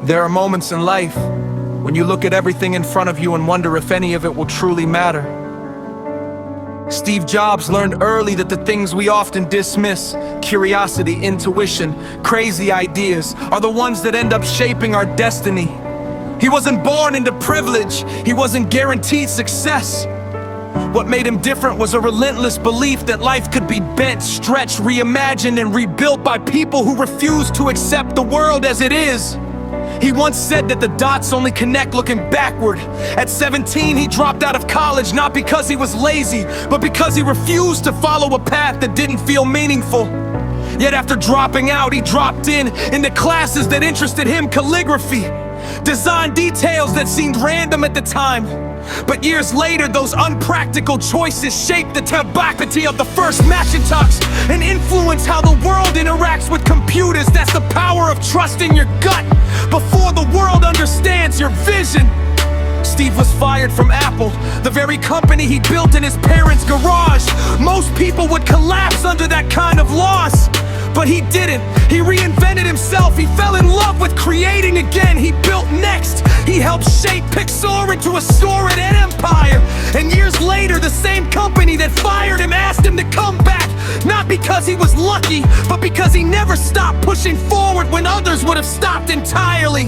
There are moments in life when you look at everything in front of you and wonder if any of it will truly matter. Steve Jobs learned early that the things we often dismiss, curiosity, intuition, crazy ideas, are the ones that end up shaping our destiny. He wasn't born into privilege. He wasn't guaranteed success. What made him different was a relentless belief that life could be bent, stretched, reimagined, and rebuilt by people who refuse to accept the world as it is. He once said that the dots only connect looking backward. At 17, he dropped out of college not because he was lazy, but because he refused to follow a path that didn't feel meaningful. Yet after dropping out, he dropped into classes that interested him: calligraphy, design details that seemed random at the time. But years later, those unpractical choices shaped the tenacity of the first Macintosh and influence how the world interacts with computers. That's the power of trusting your gut before the world understands your vision. Steve was fired from Apple, the very company he built in his parents' garage. Most people would collapse under that kind of loss, but he didn't. He reinvented himself. He fell in love with creating again. He built Next. He helped shape Pixar into a storied empire. And years later, the same company that fired him asked him to come back, not because he was lucky, but because he never stopped pushing forward when others would have stopped entirely.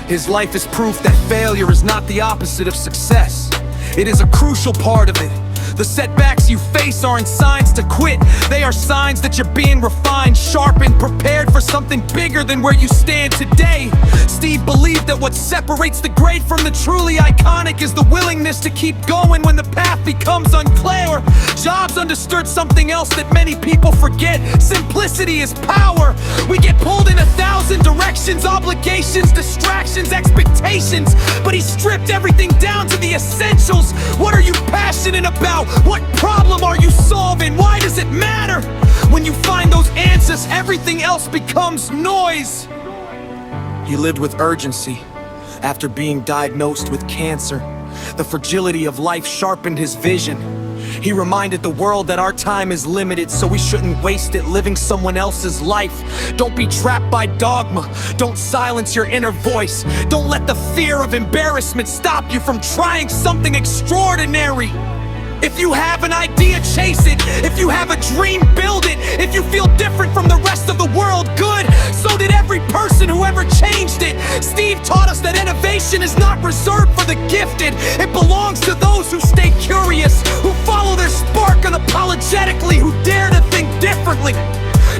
His life is proof that failure is not the opposite of success. It is a crucial part of it. The setbacks you face aren't signs to quit. They are signs that you're being refined, sharpened, prepared for something bigger than where you stand today. Steve believed that what separates the great from the truly iconic is the willingness to keep going when the path becomes unclear. Jobs understood something else that many people forget: simplicity is power. We get pulled in 1,000 directions, obligations, distractions, expectations, but he stripped everything down to the essentials. What are you passionate about? What problem are you solving? Why does it matter? When you find those answers, everything else becomes noise. He lived with urgency after being diagnosed with cancer. The fragility of life sharpened his vision. He reminded the world that our time is limited, so we shouldn't waste it living someone else's life. Don't be trapped by dogma. Don't silence your inner voice. Don't let the fear of embarrassment stop you from trying something extraordinary. If you have an idea, chase it. If you have a dream, build it. If you feel different from the rest of the world, good. So did every person who ever changed it. Steve taught us that innovation is not reserved for the gifted. It belongs to those who stay curious, who follow their spark unapologetically, who dare to think differently.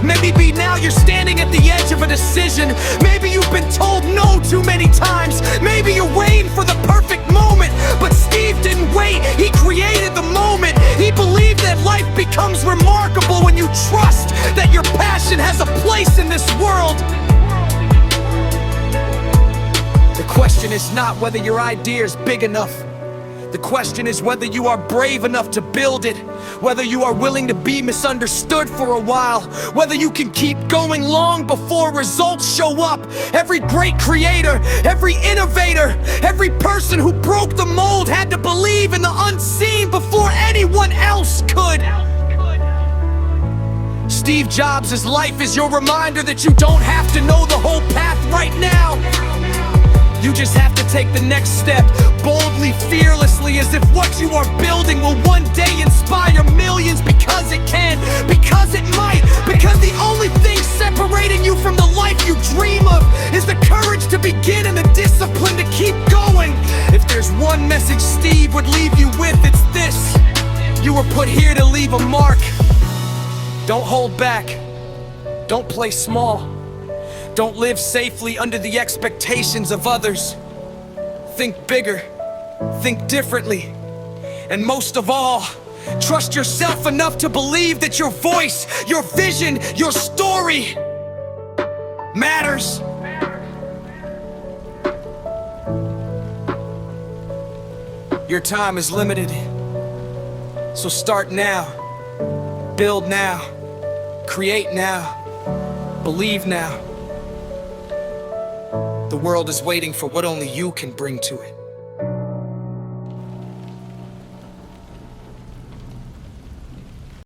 Maybe now you're standing at the edge of a decision. Maybe you've been told no too many times. Maybe you're waiting for the perfect moment. But Steve didn't wait, he created the moment. He believed that life becomes remarkable when you trust that your passion has a place in this world. The question is not whether your idea is big enough. The question is whether you are brave enough to build it, whether you are willing to be misunderstood for a while, whether you can keep going long before results show up. Every great creator, every innovator, every person who broke the mold had to believe in the unseen before anyone else could. Steve Jobs' life is your reminder that you don't have to know the whole path right now. You just have to take the next step, boldly, fearlessly, as if what you are building will one day inspire millions, because it can, because it might, because the only thing separating you from the life you dream of is the courage to begin and the discipline to keep going. If there's one message Steve would leave you with, it's this: you were put here to leave a mark. Don't hold back. Don't play small. Don't live safely under the expectations of others. Think bigger, think differently, and most of all, trust yourself enough to believe that your voice, your vision, your story matters. Your time is limited, so start now, build now, create now, believe now. The world is waiting for what only you can bring to it.